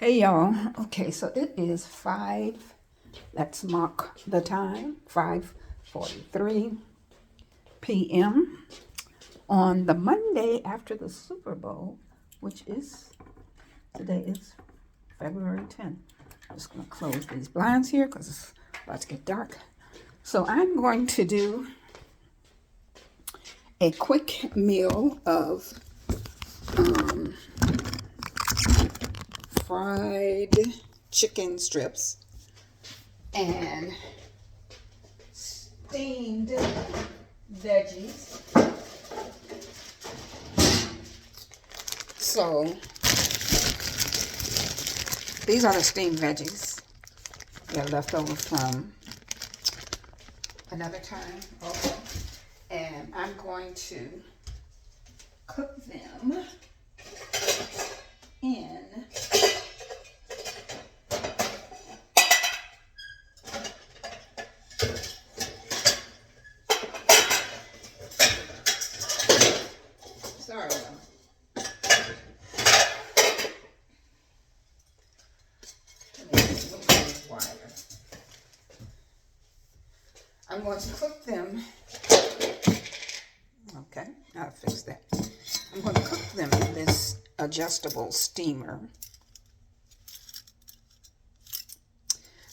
Hey y'all. Okay, so it is 5. Let's mark the time. 5:43 p.m. on the Monday after the Super Bowl, which is today is February 10th. I'm just going to close these blinds here because it's about to get dark. So I'm going to do a quick meal of fried chicken strips and steamed veggies. So these are the steamed veggies. They're left over from another time. Okay. And I'm going to cook them in sorry. I'm going to cook them. Okay, I'll fix that. I'm going to cook them in this adjustable steamer.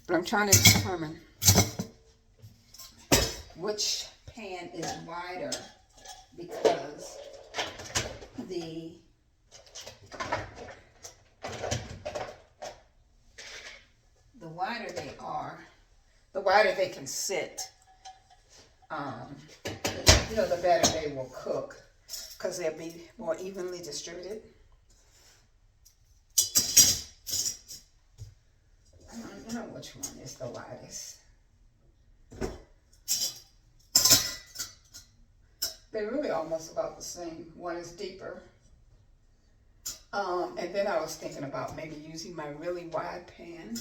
But I'm trying to determine which pan is wider because the wider they are, the wider they can sit. The better they will cook because they'll be more evenly distributed. I don't know which one is the widest. They're really almost about the same. One is deeper. And then I was thinking about maybe using my really wide pan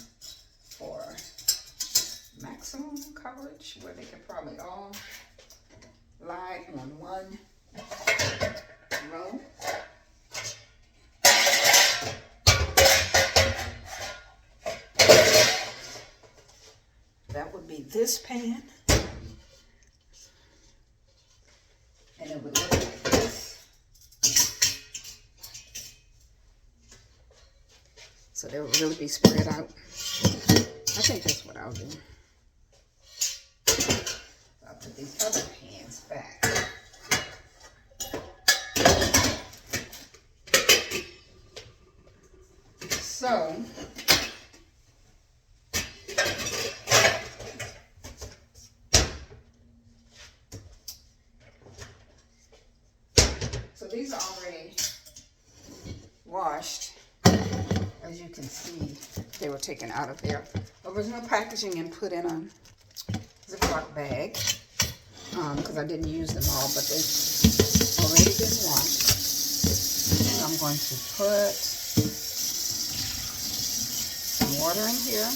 for maximum coverage where they can probably all lie on one row. That would be this pan. And it would look like this. So they would really be spread out. I think that's what I'll do. I'll put these other pans back. So these are already washed. As you can see, they were taken out of their original packaging and put in a Ziploc bag because I didn't use them all, but they've already been washed. I'm going to put some water in here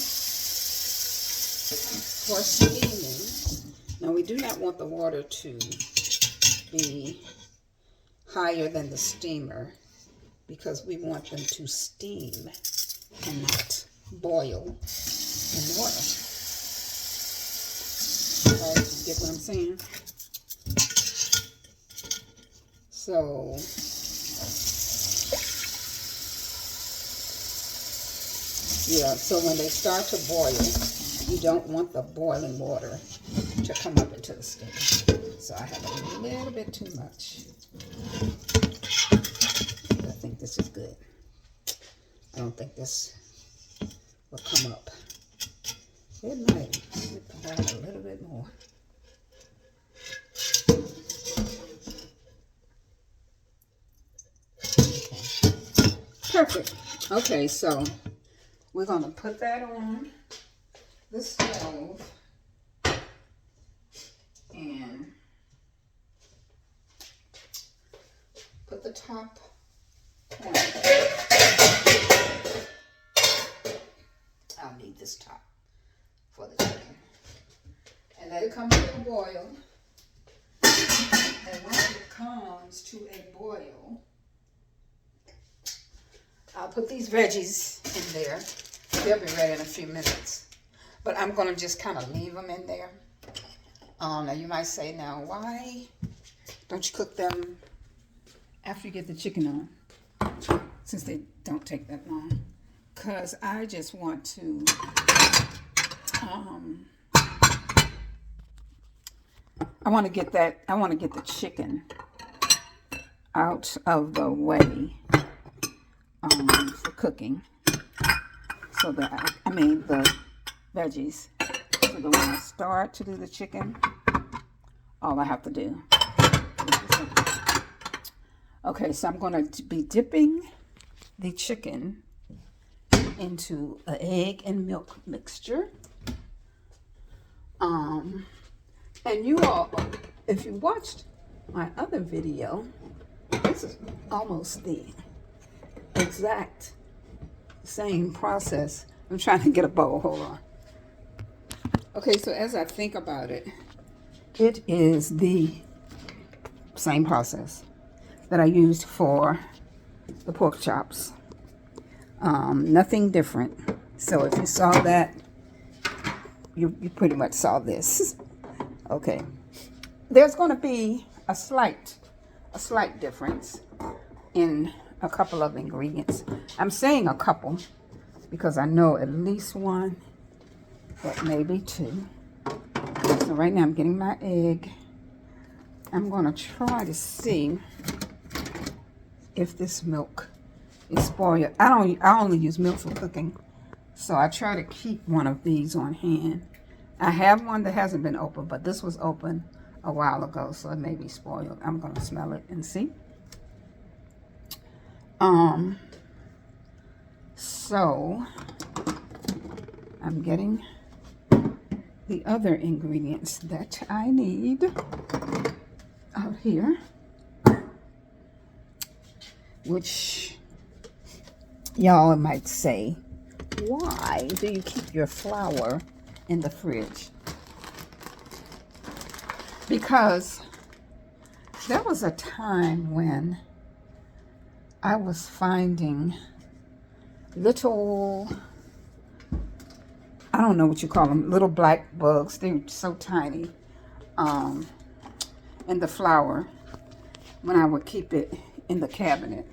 for steaming. Now we do not want the water to be higher than the steamer because we want them to steam and not boil in water. Okay, you get what I'm saying? So yeah, so when they start to boil, you don't want the boiling water to come up into the steam. So I have a little bit too much. I think this is good. I don't think this will come up. It might. Add a little bit more. Okay. Perfect. Okay, so we're going to put that on the stove and put the top on. I'll need this top for the chicken. And let it come to a boil. And once it comes to a boil, I'll put these veggies in there. They'll be ready in a few minutes. But I'm going to just kind of leave them in there. Now you might say, now why don't you cook them after you get the chicken on? Since they don't take that long. Because I just want to I want to get the chicken out of the way for cooking. So that the veggies. So that when I start to do the chicken, all I have to do. Okay, so I'm going to be dipping the chicken into an egg and milk mixture. And you all, if you watched my other video, this is almost the exact same process. I'm trying to get a bowl, hold on. Okay, so as I think about it, it is the same process that I used for the pork chops. Nothing different. So if you saw that, you pretty much saw this. Okay. There's going to be a slight difference in a couple of ingredients. I'm saying a couple because I know at least one, but maybe two. So right now I'm getting my egg. I'm going to try to see if this milk is spoiled. I only use milk for cooking, so I try to keep one of these on hand. I have one that hasn't been opened, but this was open a while ago, so it may be spoiled. I'm going to smell it and see. So I'm getting the other ingredients that I need out here, which y'all might say, why do you keep your flour in the fridge? Because there was a time when I was finding little, I don't know what you call them, little black bugs. They're so tiny in the flour when I would keep it in the cabinet.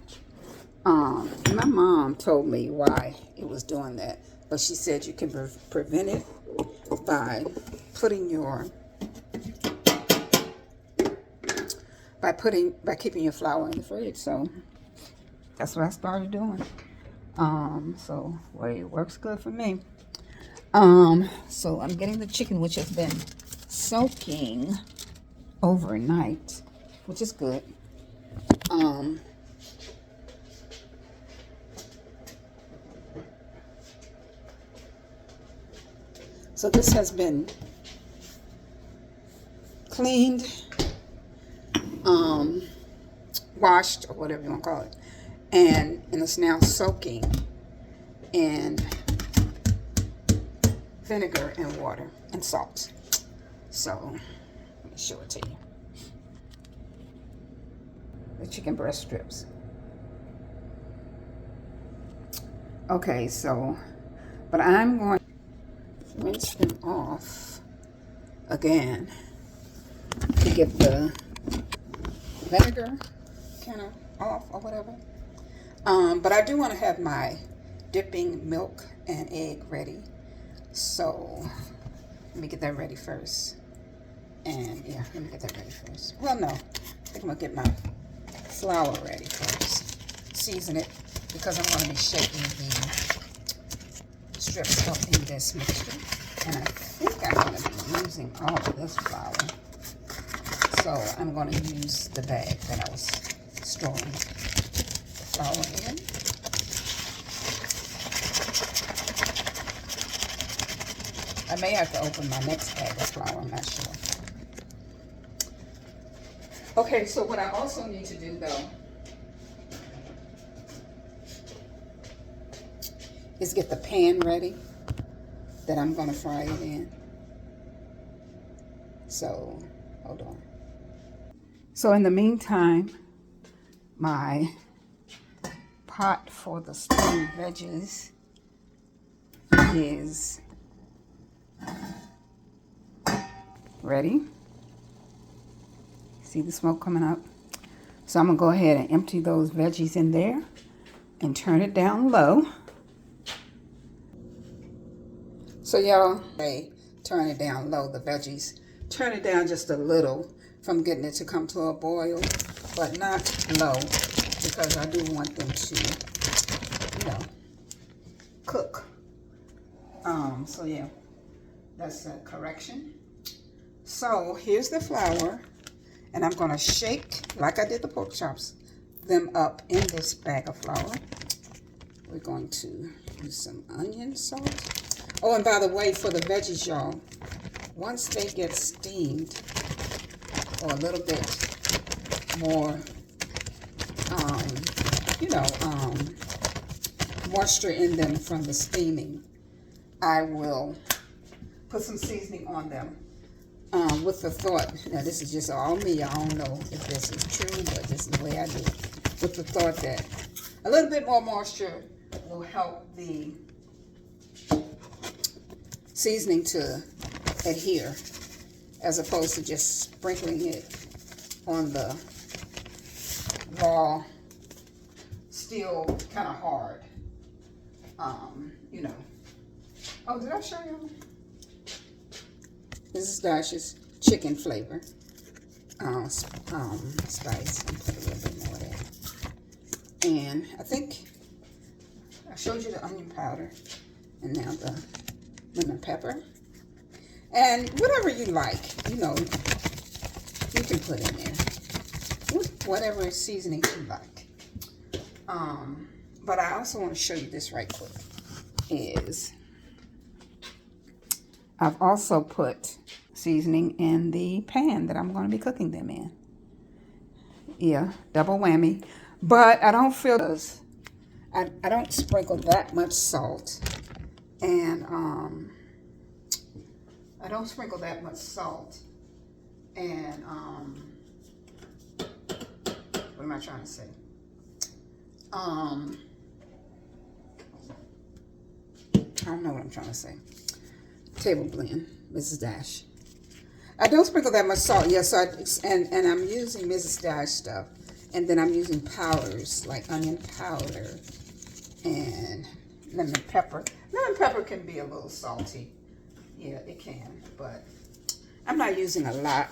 My mom told me why it was doing that, but she said you can prevent it by keeping your flour in the fridge. So that's what I started doing. So well, it works good for me. So I'm getting the chicken, which has been soaking overnight, which is good. So this has been cleaned, washed, or whatever you want to call it, and it's now soaking in vinegar and water and salt. So let me show it to you. The chicken breast strips. Okay, so, but I'm going to rinse them off again to get the vinegar kind of off or whatever. But I do want to have my dipping milk and egg ready. So let me get that ready first. And yeah, let me get that ready first. Well, no, I think I'm going to get my flour ready first. Season it because I'm going to be shaking the strips up in this mixture. And I think I'm going to be using all of this flour. So I'm going to use the bag that I was storing the flour in. I may have to open my next bag of flour, I'm not sure. Okay, so what I also need to do though is get the pan ready that I'm going to fry it in. So, hold on. So in the meantime, my pot for the steamed veggies is ready. See the smoke coming up? So I'm going to go ahead and empty those veggies in there and turn it down low. So y'all, turn it down low, the veggies. Turn it down just a little from getting it to come to a boil, but not low, because I do want them to, you know, cook. So yeah, that's a correction. So here's the flour, and I'm going to shake, like I did the pork chops, them up in this bag of flour. We're going to use some onion salt. Oh, and by the way, for the veggies, y'all, once they get steamed, or a little bit more, moisture in them from the steaming, I will put some seasoning on them with the thought, now this is just all me, I don't know if this is true, but this is the way I do it, with the thought that a little bit more moisture will help the seasoning to adhere, as opposed to just sprinkling it on the raw, still kind of hard. Oh, did I show you? This is Dash's chicken flavor spice. I'll put a little bit more of that. And I think I showed you the onion powder, and now the lemon pepper. And whatever you like, you can put in there. Whatever seasoning you like. But I also want to show you this right quick. I've also put seasoning in the pan that I'm going to be cooking them in. Yeah, double whammy. But I don't feel I don't sprinkle that much salt. And I don't sprinkle that much salt. And what am I trying to say? I don't know what I'm trying to say. Table blend, Mrs. Dash. I don't sprinkle that much salt. Yes, and I'm using Mrs. Dash stuff, and then I'm using powders like onion powder and lemon pepper. Lemon pepper can be a little salty. Yeah, it can, but I'm not using a lot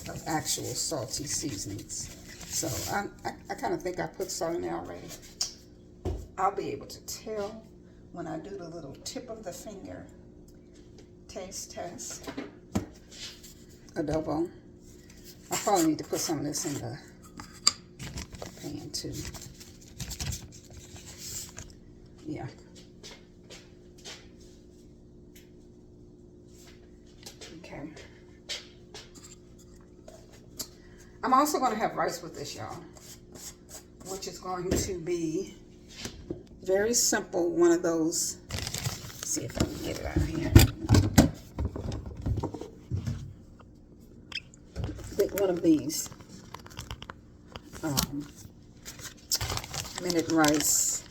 of actual salty seasonings. So I kind of think I put salt in there already. I'll be able to tell when I do the little tip of the finger taste test. Adobo. I probably need to put some of this in the pan too. Yeah. Okay. I'm also going to have rice with this, y'all, which is going to be very simple. One of those. Let's see if I can get it out of here. One of these minute rice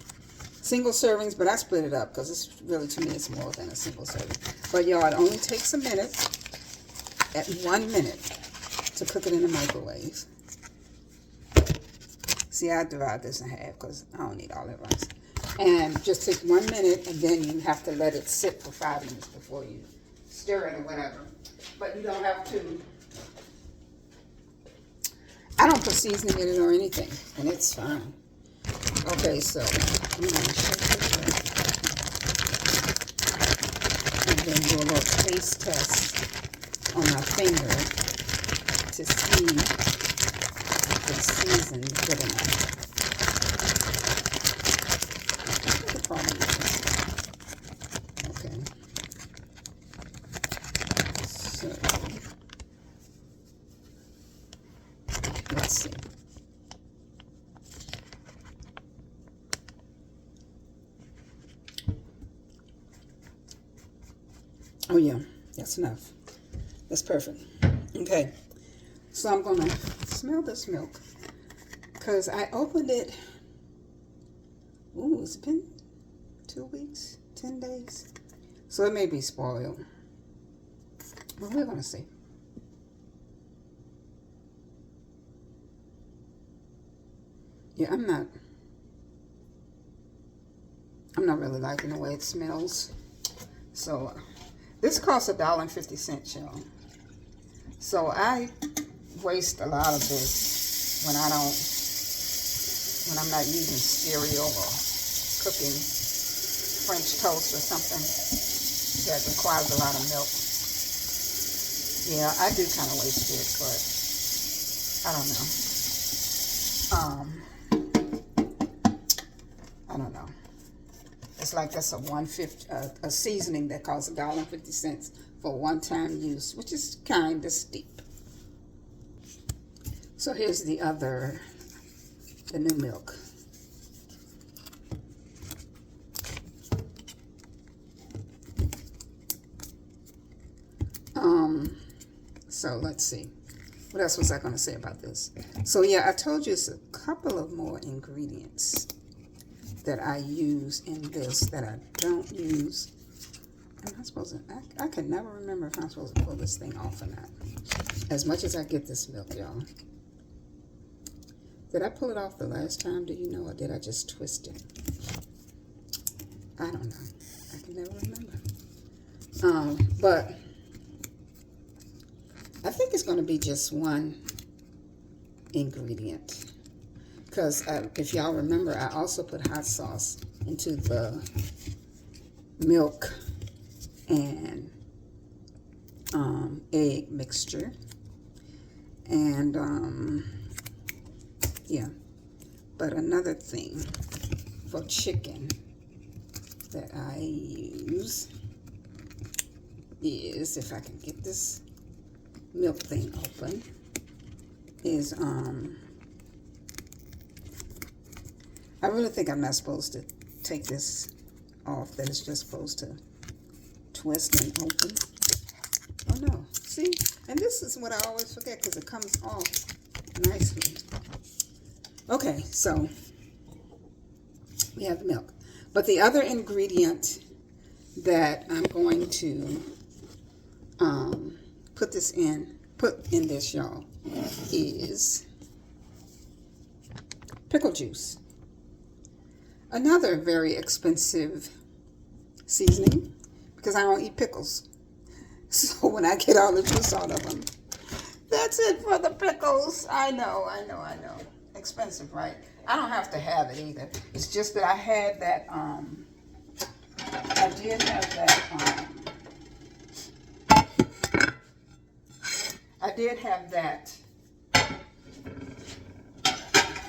single servings, but I split it up because it's really, to me, it's more than a single serving. But y'all, it only takes a minute, at 1 minute, to cook it in the microwave. See, I divide this in half because I don't need all that rice. And just take 1 minute, and then you have to let it sit for 5 minutes before you stir it or whatever. But you don't have to. I don't put seasoning in it or anything, and it's fine. Okay, so I'm going to shake this up. And then do a little taste test on my finger to see if it's seasoned good enough. The problem is, okay. So let's see. Oh yeah, that's enough. That's perfect. Okay, so I'm gonna smell this milk because I opened it. Ooh, It's been 2 weeks, 10 days. So it may be spoiled. But we're going to see. Yeah, I'm not really liking the way it smells. So this costs $1.50, y'all. So I waste a lot of this when I'm not using cereal or cooking French toast or something that requires a lot of milk. Yeah, I do kind of waste it, but I don't know. It's like that's a seasoning that costs $1.50 for one-time use, which is kind of steep. So here's the new milk. So let's see. What else was I going to say about this? So yeah, I told you it's a couple of more ingredients that I use in this that I don't use. Am I supposed to? I can never remember if I'm supposed to pull this thing off or not. As much as I get this milk, y'all. Did I pull it off the last time? Do you know, or did I just twist it? I don't know. I can never remember. But I think it's going to be just one ingredient. Because if y'all remember, I also put hot sauce into the milk and egg mixture. And yeah. But another thing for chicken that I use is, if I can get this milk thing open, is I really think I'm not supposed to take this off, that it's just supposed to twist and open. Oh no, see? And this is what I always forget because it comes off nicely. Okay, so we have milk. But the other ingredient that I'm going to put in this, y'all, is pickle juice. Another very expensive seasoning because I don't eat pickles. So when I get all the juice out of them, that's it for the pickles. I know. Expensive, right? I don't have to have it either. It's just that I had that, I did have that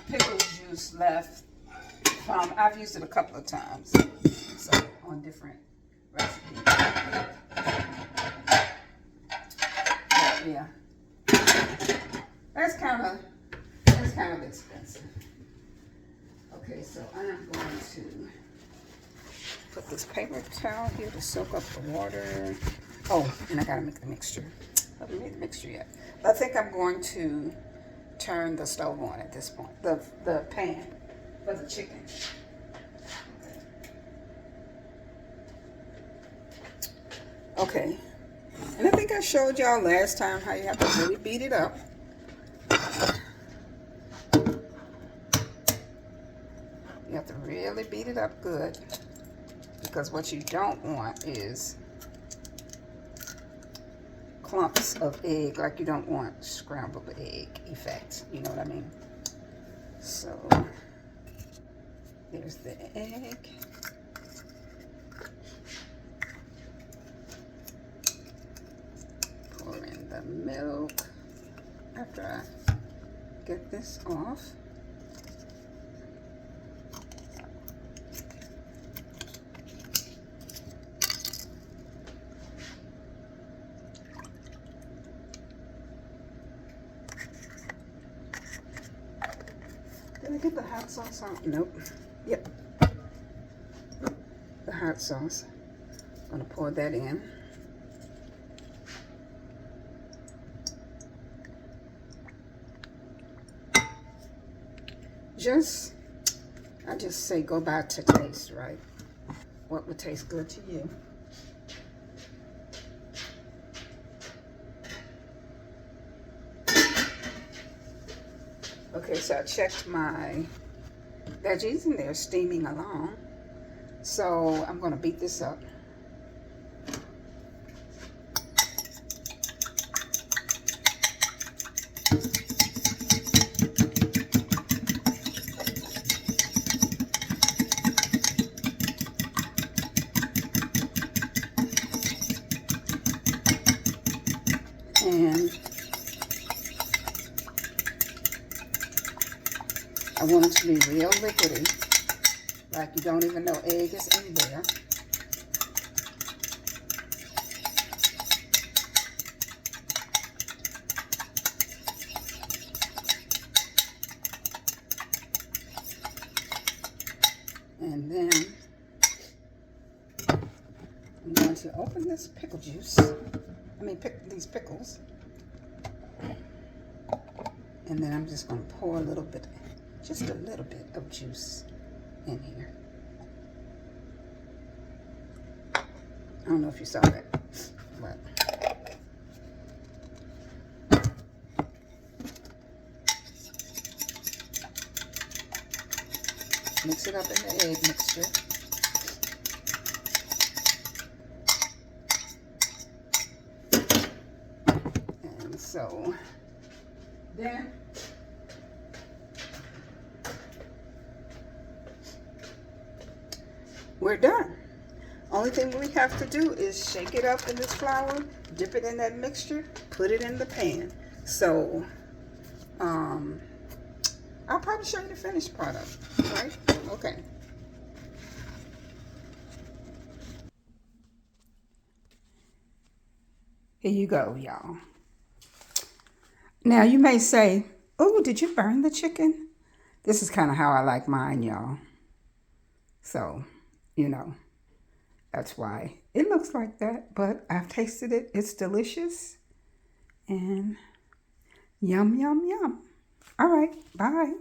pickle juice left. I've used it a couple of times, so on different recipes. But yeah, that's kind of expensive. Okay, so I am going to put this paper towel here to soak up the water. Oh, and I gotta make the mixture. I haven't made the mixture yet. But I think I'm going to turn the stove on at this point. The pan for the chicken. Okay. And I think I showed y'all last time how you have to really beat it up. You have to really beat it up good, because what you don't want is clumps of egg, like you don't want scrambled egg effect, you know what I mean? So there's the egg. Pour in the milk after I get this off. Did I get the hot sauce on? Nope. Yep. The hot sauce. I'm going to pour that in. I just say go by to taste, right? What would taste good to you? Okay, so I checked my veggies and they're steaming along. So I'm going to beat this up. And I want it to be real liquidy, like you don't even know egg is in there. And then I'm going to open this pickle juice. Pick these pickles. And then I'm just going to pour a little bit, just a little bit of juice in here. I don't know if you saw that, but mix it up in the egg mixture. And so then we're done. Only thing we have to do is shake it up in this flour, dip it in that mixture, put it in the pan. So I'll probably show you the finished product, right? Okay. Here you go, y'all. Now you may say, oh, did you burn the chicken? This is kind of how I like mine, y'all. So, you know, that's why it looks like that. But I've tasted it. It's delicious. And yum, yum, yum. All right. Bye.